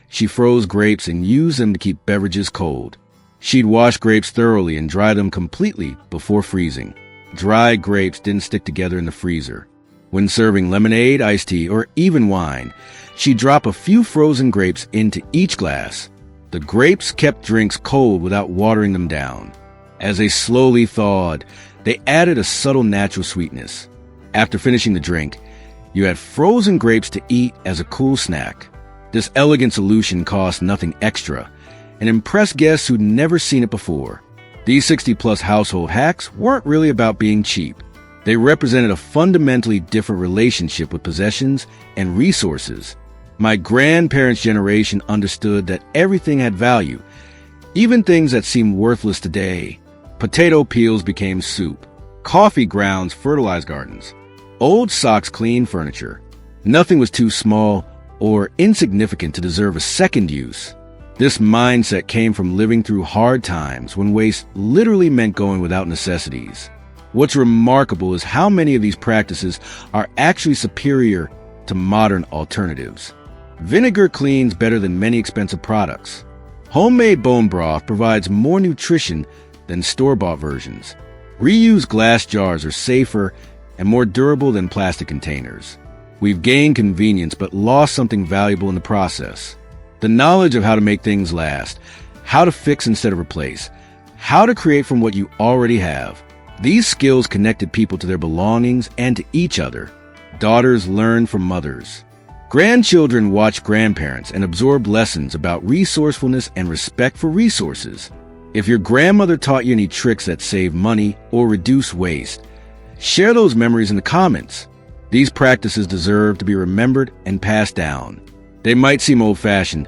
she froze grapes and used them to keep beverages cold. She'd wash grapes thoroughly and dry them completely before freezing. Dried grapes didn't stick together in the freezer. When serving lemonade, iced tea, or even wine, she'd drop a few frozen grapes into each glass. The grapes kept drinks cold without watering them down. As they slowly thawed, they added a subtle natural sweetness. After finishing the drink, you had frozen grapes to eat as a cool snack. This elegant solution cost nothing extra and impressed guests who'd never seen it before. These 60-plus household hacks weren't really about being cheap. They represented a fundamentally different relationship with possessions and resources. My grandparents' generation understood that everything had value, even things that seem worthless today. Potato peels became soup. Coffee grounds fertilized gardens. Old socks cleaned furniture. Nothing was too small or insignificant to deserve a second use. This mindset came from living through hard times when waste literally meant going without necessities. What's remarkable is how many of these practices are actually superior to modern alternatives. Vinegar cleans better than many expensive products. Homemade bone broth provides more nutrition than store-bought versions. Reused glass jars are safer and more durable than plastic containers. We've gained convenience but lost something valuable in the process. The knowledge of how to make things last, how to fix instead of replace, how to create from what you already have. These skills connected people to their belongings and to each other. Daughters learned from mothers. Grandchildren watched grandparents and absorbed lessons about resourcefulness and respect for resources. If your grandmother taught you any tricks that save money or reduce waste, share those memories in the comments. These practices deserve to be remembered and passed down. They might seem old-fashioned,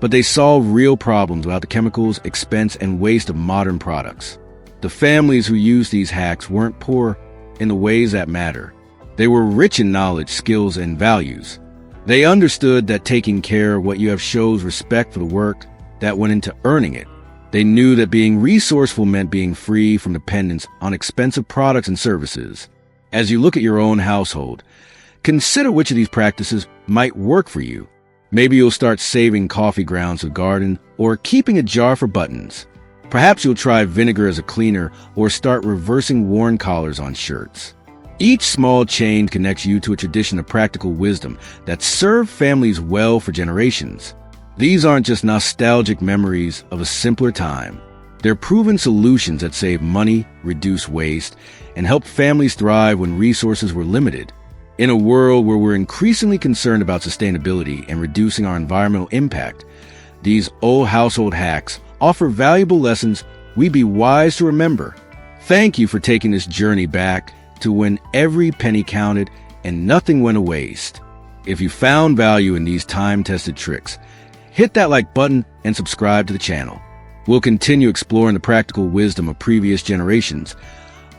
but they solve real problems without the chemicals, expense, and waste of modern products. The families who used these hacks weren't poor in the ways that matter. They were rich in knowledge, skills, and values. They understood that taking care of what you have shows respect for the work that went into earning it. They knew that being resourceful meant being free from dependence on expensive products and services. As you look at your own household, consider which of these practices might work for you. Maybe you'll start saving coffee grounds to the garden or keeping a jar for buttons. Perhaps you'll try vinegar as a cleaner or start reversing worn collars on shirts. Each small change connects you to a tradition of practical wisdom that served families well for generations. These aren't just nostalgic memories of a simpler time. They're proven solutions that save money, reduce waste, and help families thrive when resources were limited. In a world where we're increasingly concerned about sustainability and reducing our environmental impact, these old household hacks offer valuable lessons we'd be wise to remember. Thank you for taking this journey back to when every penny counted and nothing went to waste. If you found value in these time-tested tricks, hit that like button and subscribe to the channel. We'll continue exploring the practical wisdom of previous generations,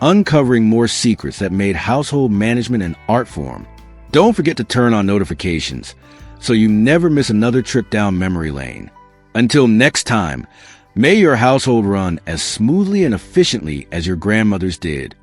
uncovering more secrets that made household management an art form. Don't forget to turn on notifications so you never miss another trip down memory lane. Until next time, may your household run as smoothly and efficiently as your grandmothers did.